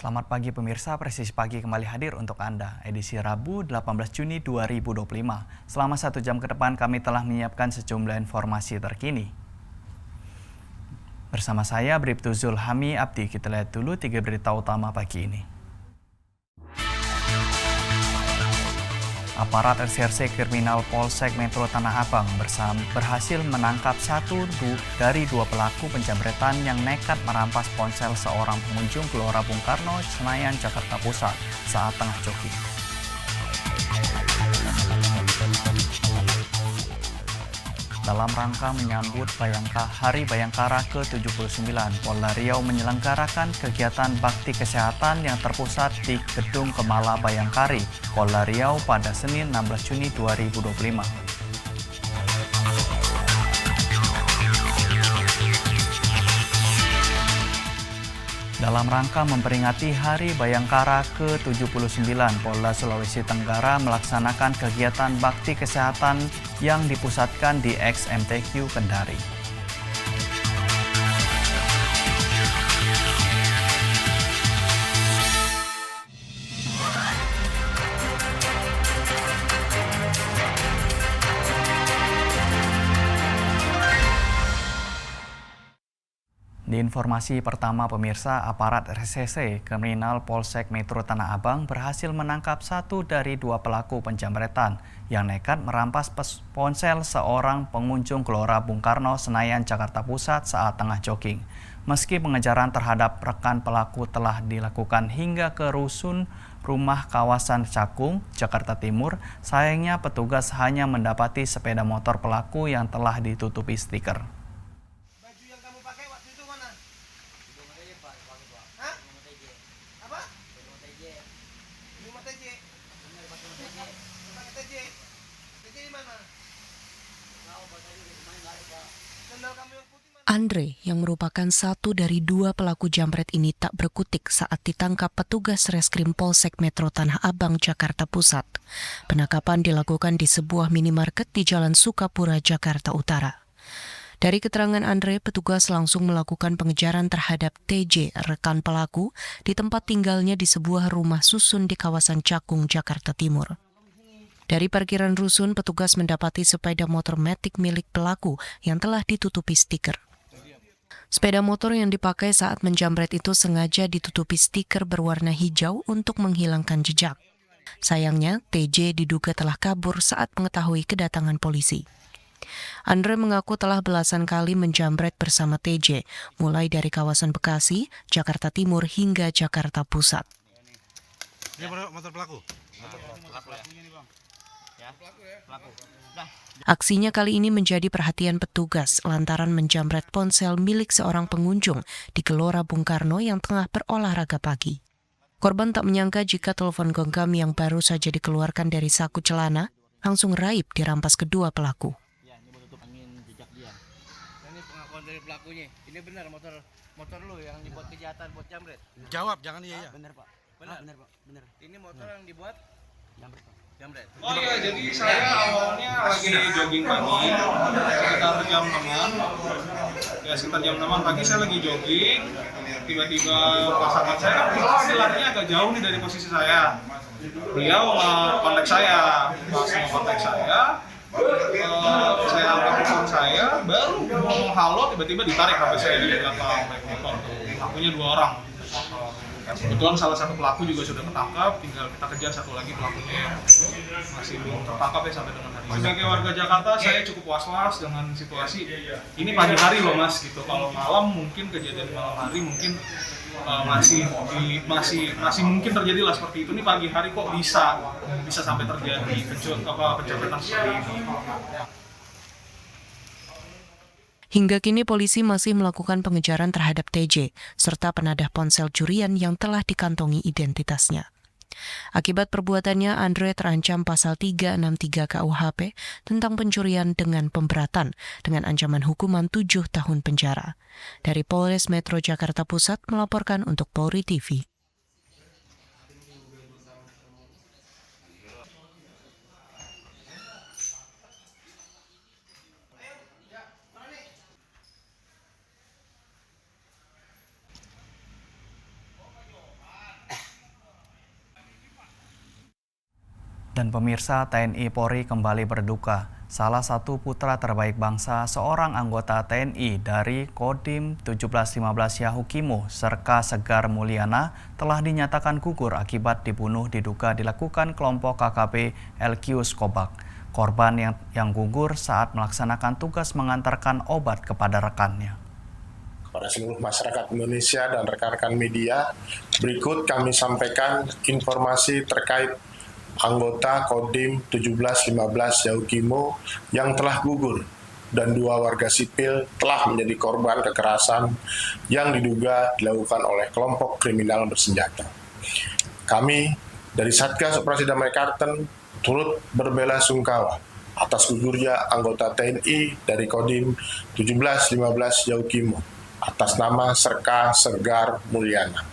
Selamat pagi pemirsa, Presisi Pagi kembali hadir untuk Anda, edisi Rabu 18 Juni 2025. Selama 1 jam ke depan kami telah menyiapkan sejumlah informasi terkini. Bersama saya, Bribtu Zulhami Abdi, kita lihat dulu 3 berita utama pagi ini. Aparat Reserse Kriminal Polsek Metro Tanah Abang berhasil menangkap dari 2 pelaku penjamretan yang nekat merampas ponsel seorang pengunjung Gelora Bung Karno, Senayan, Jakarta Pusat saat tengah jogging. Dalam rangka menyambut Hari Bayangkara ke-79, Polda Riau menyelenggarakan kegiatan bakti kesehatan yang terpusat di Gedung Kemala Bayangkari, Polda Riau pada Senin 16 Juni 2025. Dalam rangka memperingati Hari Bayangkara ke-79, Polda Sulawesi Tenggara melaksanakan kegiatan bakti kesehatan yang dipusatkan di XMTQ Kendari. Di informasi pertama pemirsa, aparat Reserse Kriminal Polsek Metro Tanah Abang berhasil menangkap 1 dari 2 pelaku penjamretan yang nekat merampas ponsel seorang pengunjung Gelora Bung Karno, Senayan, Jakarta Pusat saat tengah jogging. Meski pengejaran terhadap rekan pelaku telah dilakukan hingga ke rusun rumah kawasan Cakung, Jakarta Timur, sayangnya petugas hanya mendapati sepeda motor pelaku yang telah ditutupi stiker. Andre, yang merupakan 1 dari 2 pelaku jambret ini, tak berkutik saat ditangkap petugas Reskrim Polsek Metro Tanah Abang, Jakarta Pusat. Penangkapan dilakukan di sebuah minimarket di Jalan Sukapura, Jakarta Utara. Dari keterangan Andre, petugas langsung melakukan pengejaran terhadap TJ, rekan pelaku, di tempat tinggalnya di sebuah rumah susun di kawasan Cakung, Jakarta Timur. Dari parkiran rusun, petugas mendapati sepeda motor Matic milik pelaku yang telah ditutupi stiker. Sepeda motor yang dipakai saat menjamret itu sengaja ditutupi stiker berwarna hijau untuk menghilangkan jejak. Sayangnya, TJ diduga telah kabur saat mengetahui kedatangan polisi. Andre mengaku telah belasan kali menjamret bersama TJ, mulai dari kawasan Bekasi, Jakarta Timur hingga Jakarta Pusat. Ini motor pelaku? Aksinya kali ini menjadi perhatian petugas lantaran menjamret ponsel milik seorang pengunjung di Gelora Bung Karno yang tengah berolahraga pagi. Korban tak menyangka jika telepon genggam yang baru saja dikeluarkan dari saku celana langsung raib dirampas kedua pelaku. Ya, ini tutup angin jejak dia. Ini pengakuan dari pelakunya. Ini benar motor lu yang dibuat kejahatan buat jambret. Jawab, jangan iya. Benar, Pak. Benar, Pak. Benar. Ini motor yang dibuat jambret, Pak. Jambret. Oh iya, jadi saya awalnya lagi jogging pagi, sekitar jam 6-an. Ya, sekitar jam 6-an pagi saya lagi jogging. Tiba-tiba pasangan saya larinya agak jauh nih dari posisi saya. Beliau kontak saya, pas mau kontak saya angkat telepon saya, baru ngomong halo, tiba-tiba ditarik HP saya dari belakang motor. Akunya 2 orang. Kebetulan salah satu pelaku juga sudah ketangkap, tinggal kita kejar satu lagi pelakunya masih belum tertangkap ya sampai dengan hari ini. Sebagai warga Jakarta, saya cukup was-was dengan situasi. Ini pagi hari loh mas, gitu. Kalau malam mungkin kejadian malam hari mungkin masih mungkin terjadi lah seperti itu. Ini pagi hari kok bisa sampai terjadi pencopetan seperti ini. Hingga kini polisi masih melakukan pengejaran terhadap TJ, serta penadah ponsel curian yang telah dikantongi identitasnya. Akibat perbuatannya, Andre terancam pasal 363 KUHP tentang pencurian dengan pemberatan, dengan ancaman hukuman 7 tahun penjara. Dari Polres Metro Jakarta Pusat melaporkan untuk Polri TV. Dan pemirsa, TNI Polri kembali berduka. Salah satu putra terbaik bangsa, seorang anggota TNI dari Kodim 1715 Yahukimo, Serka Segar Mulyana, telah dinyatakan gugur akibat dibunuh diduga dilakukan kelompok KKP Elkius Kobak. Korban yang gugur saat melaksanakan tugas mengantarkan obat kepada rekannya. Kepada seluruh masyarakat Indonesia dan rekan-rekan media, berikut kami sampaikan informasi terkait anggota Kodim 1715 Yahukimo yang telah gugur dan 2 warga sipil telah menjadi korban kekerasan yang diduga dilakukan oleh kelompok kriminal bersenjata. Kami dari Satgas Operasi Damai Karten turut berbelasungkawa atas gugurnya anggota TNI dari Kodim 1715 Yahukimo atas nama Serka Segar Mulyana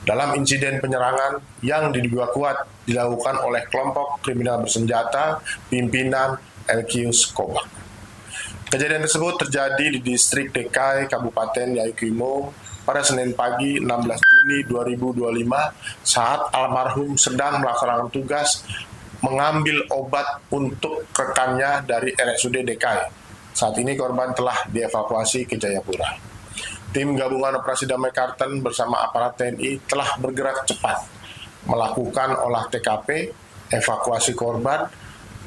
dalam insiden penyerangan yang diduga kuat dilakukan oleh kelompok kriminal bersenjata pimpinan Elkius Kobak. Kejadian tersebut terjadi di distrik DKI Kabupaten Yahukimo pada Senin pagi 16 Juni 2025 saat almarhum sedang melaksanakan tugas mengambil obat untuk rekannya dari RSUD DKI. Saat ini korban telah dievakuasi ke Jayapura. Tim Gabungan Operasi Damai Karten bersama aparat TNI telah bergerak cepat melakukan olah TKP, evakuasi korban,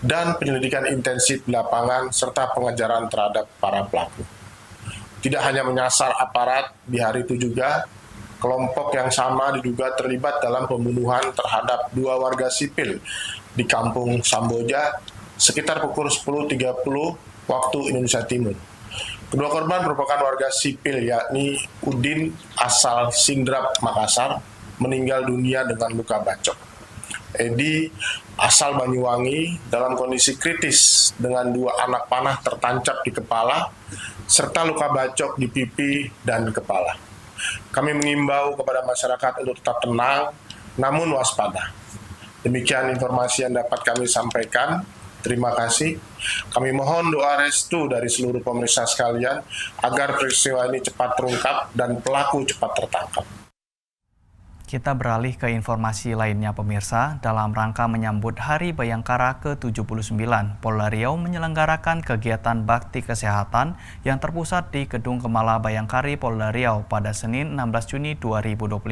dan penyelidikan intensif di lapangan serta pengejaran terhadap para pelaku. Tidak hanya menyasar aparat, di hari itu juga kelompok yang sama diduga terlibat dalam pembunuhan terhadap 2 warga sipil di Kampung Samboja sekitar pukul 10.30 waktu Indonesia Timur. Kedua korban merupakan warga sipil yakni Udin asal Sindrap, Makassar, meninggal dunia dengan luka bacok. Edi asal Banyuwangi dalam kondisi kritis dengan 2 anak panah tertancap di kepala serta luka bacok di pipi dan kepala. Kami mengimbau kepada masyarakat untuk tetap tenang namun waspada. Demikian informasi yang dapat kami sampaikan. Terima kasih. Kami mohon doa restu dari seluruh pemirsa sekalian agar peristiwa ini cepat terungkap dan pelaku cepat tertangkap. Kita beralih ke informasi lainnya pemirsa. Dalam rangka menyambut Hari Bayangkara ke-79, Polda Riau menyelenggarakan kegiatan bakti kesehatan yang terpusat di Gedung Kemala Bayangkari Polda Riau pada Senin 16 Juni 2025.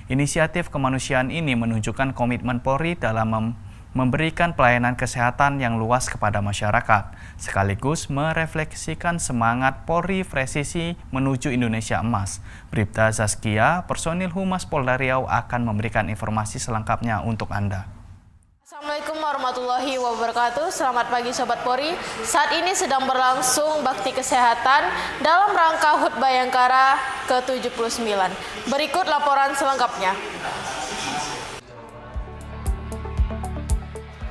Inisiatif kemanusiaan ini menunjukkan komitmen Polri dalam memberikan pelayanan kesehatan yang luas kepada masyarakat, sekaligus merefleksikan semangat Polri presisi menuju Indonesia Emas. Bribda Zaskia, personil Humas Polda Riau akan memberikan informasi selengkapnya untuk Anda. Assalamualaikum warahmatullahi wabarakatuh. Selamat pagi Sobat Polri. Saat ini sedang berlangsung bakti kesehatan dalam rangka HUT Bayangkara ke-79. Berikut laporan selengkapnya.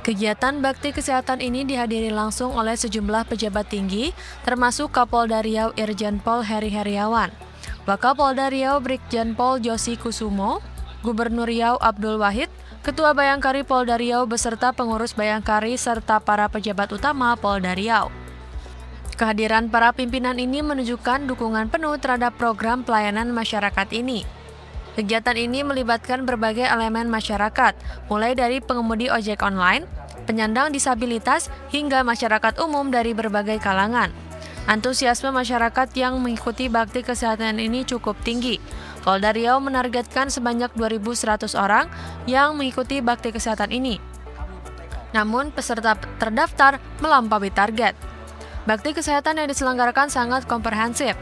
Kegiatan bakti kesehatan ini dihadiri langsung oleh sejumlah pejabat tinggi, termasuk Kapolda Riau Irjen Pol Heri Heriawan, Wakapolda Riau Brigjen Pol Josi Kusumo, Gubernur Riau Abdul Wahid, Ketua Bayangkari Polda Riau beserta pengurus Bayangkari serta para pejabat utama Polda Riau. Kehadiran para pimpinan ini menunjukkan dukungan penuh terhadap program pelayanan masyarakat ini. Kegiatan ini melibatkan berbagai elemen masyarakat, mulai dari pengemudi ojek online, penyandang disabilitas, hingga masyarakat umum dari berbagai kalangan. Antusiasme masyarakat yang mengikuti bakti kesehatan ini cukup tinggi. Polda Riau menargetkan sebanyak 2.100 orang yang mengikuti bakti kesehatan ini. Namun, peserta terdaftar melampaui target. Bakti kesehatan yang diselenggarakan sangat komprehensif,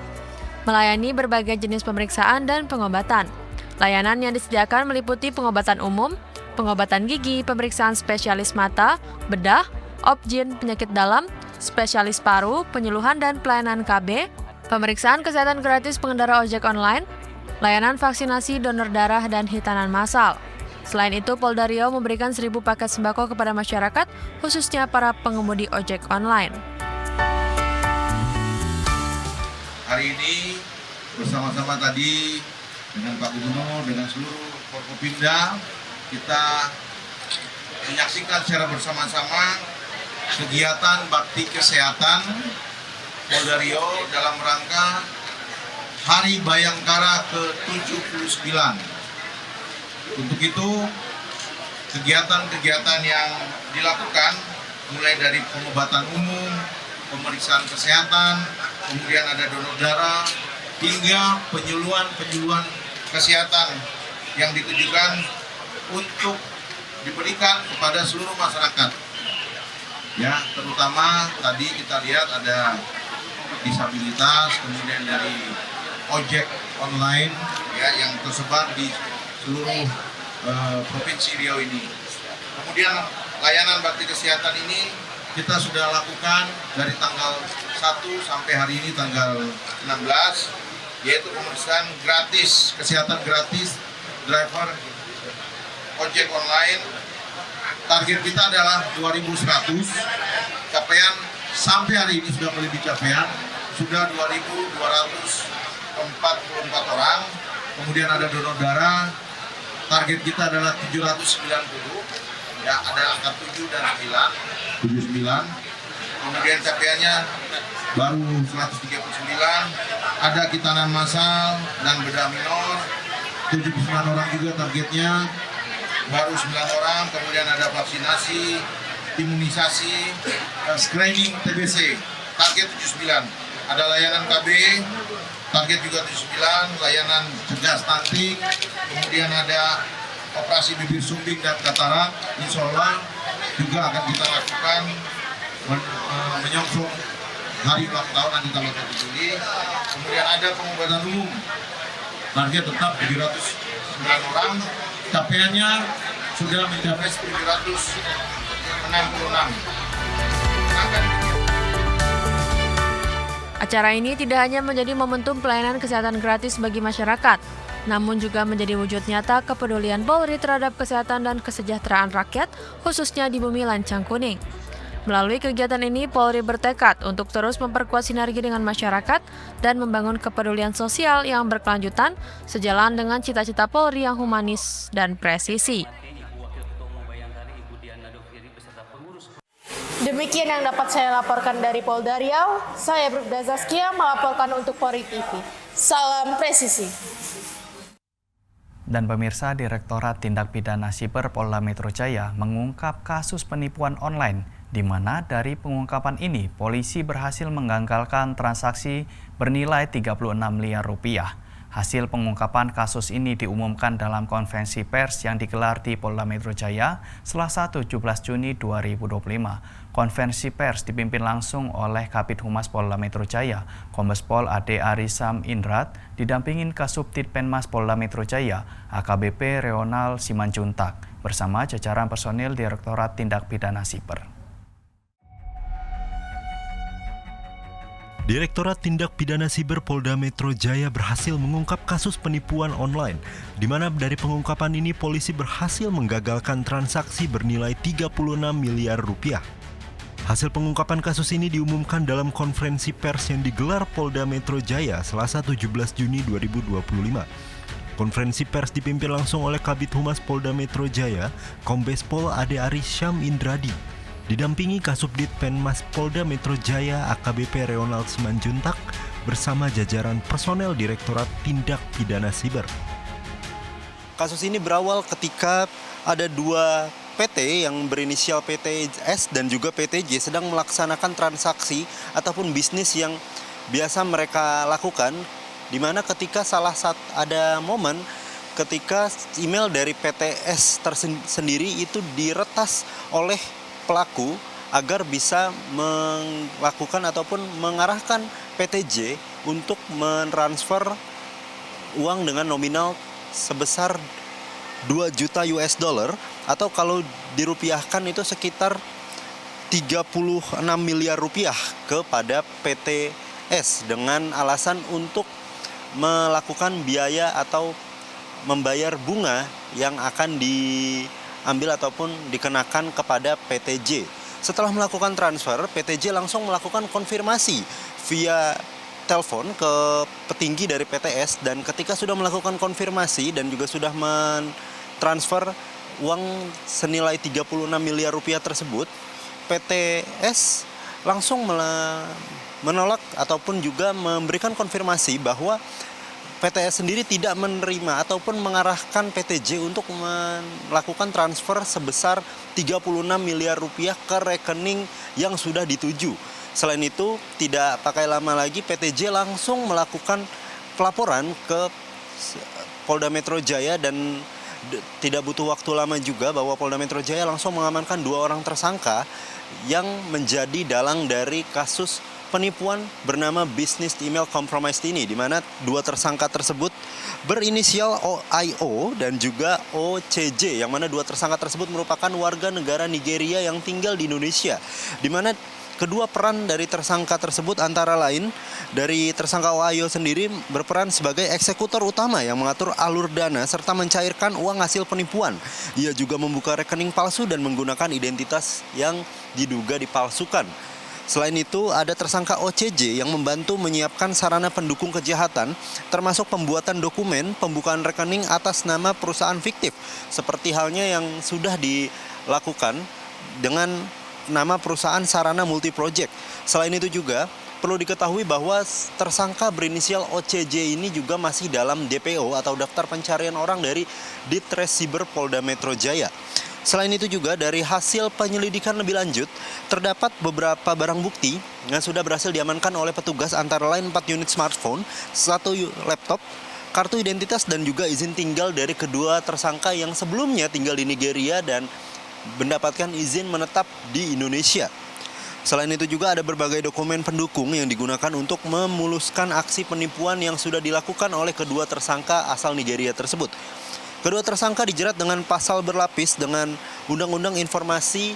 melayani berbagai jenis pemeriksaan dan pengobatan. Layanan yang disediakan meliputi pengobatan umum, pengobatan gigi, pemeriksaan spesialis mata, bedah, objin, penyakit dalam, spesialis paru, penyuluhan dan pelayanan KB, pemeriksaan kesehatan gratis pengendara ojek online, layanan vaksinasi donor darah dan hitanan massal. Selain itu, Polda Riau memberikan 1.000 paket sembako kepada masyarakat, khususnya para pengemudi ojek online. Hari ini bersama-sama tadi dengan Pak Gubernur, dengan seluruh Forkopimda, kita menyaksikan secara bersama-sama kegiatan bakti kesehatan Polda Riau dalam rangka Hari Bayangkara ke-79. Untuk itu, kegiatan-kegiatan yang dilakukan mulai dari pengobatan umum, pemeriksaan kesehatan, kemudian ada donor darah, hingga penyuluhan kesehatan yang ditujukan untuk diberikan kepada seluruh masyarakat. Ya, terutama tadi kita lihat ada disabilitas, kemudian dari ojek online ya yang tersebar di seluruh provinsi Riau ini. Kemudian layanan bakti kesehatan ini kita sudah lakukan dari tanggal 1 sampai hari ini tanggal 16, yaitu pemeriksaan gratis, kesehatan gratis driver ojek online. Target kita adalah 2.100, capaian sampai hari ini sudah melebihi capaian, sudah 2.244 orang. Kemudian ada donor darah, target kita adalah 790, ya ada angka 7 dan 79. Kemudian capaiannya baru 139, ada kitanan massal dan bedah minor, 79 orang juga targetnya, baru 9 orang, kemudian ada vaksinasi, imunisasi, screening TBC, target 79. Ada layanan KB, target juga 79, layanan cegah stunting, kemudian ada operasi bibir sumbing dan katarak, insya Allah juga akan kita lakukan menyongsong hari ulang tahun nanti tanggal 1 Juli. Kemudian ada pengobatan umum, target tetap 709 orang, capaiannya sudah mencapai 766. Acara ini tidak hanya menjadi momentum pelayanan kesehatan gratis bagi masyarakat, namun juga menjadi wujud nyata kepedulian Polri terhadap kesehatan dan kesejahteraan rakyat, khususnya di Bumi Lancang Kuning. Melalui kegiatan ini, Polri bertekad untuk terus memperkuat sinergi dengan masyarakat dan membangun kepedulian sosial yang berkelanjutan sejalan dengan cita-cita Polri yang humanis dan presisi. Demikian yang dapat saya laporkan dari Polda Riau. Saya Bribda Zaskia melaporkan untuk Polri TV. Salam presisi. Dan pemirsa, Direktorat Tindak Pidana Siber Polda Metro Jaya mengungkap kasus penipuan online, di mana dari pengungkapan ini polisi berhasil menggagalkan transaksi bernilai 36 miliar rupiah. Hasil pengungkapan kasus ini diumumkan dalam konferensi pers yang digelar di Polda Metro Jaya Selasa 17 Juni 2025. Konferensi pers dipimpin langsung oleh Kabid Humas Polda Metro Jaya, Kombes Pol Ade Arisam Indrat, didampingin Kasubdit Penmas Polda Metro Jaya, AKBP Reonal Simanjuntak, bersama jajaran personil Direktorat Tindak Pidana Siber. Direktorat Tindak Pidana Siber Polda Metro Jaya berhasil mengungkap kasus penipuan online, di mana dari pengungkapan ini polisi berhasil menggagalkan transaksi bernilai 36 miliar rupiah. Hasil pengungkapan kasus ini diumumkan dalam konferensi pers yang digelar Polda Metro Jaya Selasa 17 Juni 2025. Konferensi pers dipimpin langsung oleh Kabid Humas Polda Metro Jaya, Kombes Pol Ade Arisam Indradi, didampingi Kasubdit Penmas Polda Metro Jaya AKBP Reonal Simanjuntak bersama jajaran personel Direktorat Tindak Pidana Siber. Kasus ini berawal ketika ada dua PT yang berinisial PTS dan juga PTJ sedang melaksanakan transaksi ataupun bisnis yang biasa mereka lakukan, di mana ketika ada momen ketika email dari PTS tersendiri itu diretas oleh pelaku agar bisa melakukan ataupun mengarahkan PTJ untuk mentransfer uang dengan nominal sebesar 2 juta US dollar atau kalau dirupiahkan itu sekitar 36 miliar rupiah kepada PTS dengan alasan untuk melakukan biaya atau membayar bunga yang akan diambil ataupun dikenakan kepada PTJ. Setelah melakukan transfer, PTJ langsung melakukan konfirmasi via telepon ke petinggi dari PTS, dan ketika sudah melakukan konfirmasi dan juga sudah mentransfer uang senilai 36 miliar rupiah tersebut, PTS langsung menolak ataupun juga memberikan konfirmasi bahwa PTS sendiri tidak menerima ataupun mengarahkan PTJ untuk melakukan transfer sebesar 36 miliar rupiah ke rekening yang sudah dituju. Selain itu, tidak pakai lama lagi PTJ langsung melakukan pelaporan ke Polda Metro Jaya dan tidak butuh waktu lama juga bahwa Polda Metro Jaya langsung mengamankan 2 orang tersangka yang menjadi dalang dari kasus penipuan bernama Business Email Compromise ini, di mana 2 tersangka tersebut berinisial OIO dan juga OCJ, yang mana 2 tersangka tersebut merupakan warga negara Nigeria yang tinggal di Indonesia, di mana kedua peran dari tersangka tersebut antara lain dari tersangka OIO sendiri berperan sebagai eksekutor utama yang mengatur alur dana serta mencairkan uang hasil penipuan. Ia juga membuka rekening palsu dan menggunakan identitas yang diduga dipalsukan. Selain itu, ada tersangka OCJ yang membantu menyiapkan sarana pendukung kejahatan, termasuk pembuatan dokumen, pembukaan rekening atas nama perusahaan fiktif, seperti halnya yang sudah dilakukan dengan nama perusahaan Sarana Multi Project. Selain itu juga, perlu diketahui bahwa tersangka berinisial OCJ ini juga masih dalam DPO atau daftar pencarian orang dari Ditres Siber Polda Metro Jaya. Selain itu juga dari hasil penyelidikan lebih lanjut, terdapat beberapa barang bukti yang sudah berhasil diamankan oleh petugas antara lain 4 unit smartphone, 1 laptop, kartu identitas dan juga izin tinggal dari kedua tersangka yang sebelumnya tinggal di Nigeria dan mendapatkan izin menetap di Indonesia. Selain itu juga ada berbagai dokumen pendukung yang digunakan untuk memuluskan aksi penipuan yang sudah dilakukan oleh kedua tersangka asal Nigeria tersebut. Kedua tersangka dijerat dengan pasal berlapis dengan Undang-Undang Informasi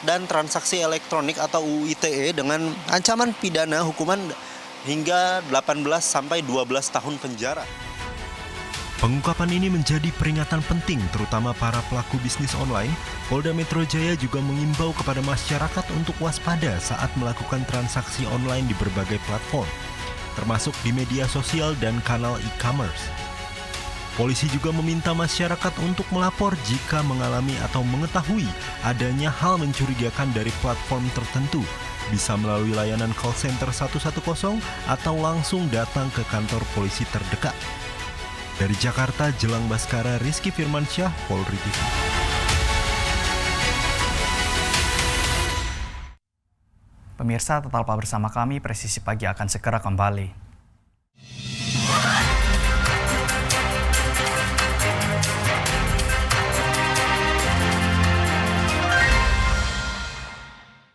dan Transaksi Elektronik atau UU ITE dengan ancaman pidana hukuman hingga 18 sampai 12 tahun penjara. Pengungkapan ini menjadi peringatan penting terutama para pelaku bisnis online. Polda Metro Jaya juga mengimbau kepada masyarakat untuk waspada saat melakukan transaksi online di berbagai platform, termasuk di media sosial dan kanal e-commerce. Polisi juga meminta masyarakat untuk melapor jika mengalami atau mengetahui adanya hal mencurigakan dari platform tertentu, bisa melalui layanan call center 110 atau langsung datang ke kantor polisi terdekat. Dari Jakarta, Jelang Baskara, Rizky Firmansyah, Polri TV. Pemirsa, tetaplah bersama kami, Presisi Pagi akan segera kembali.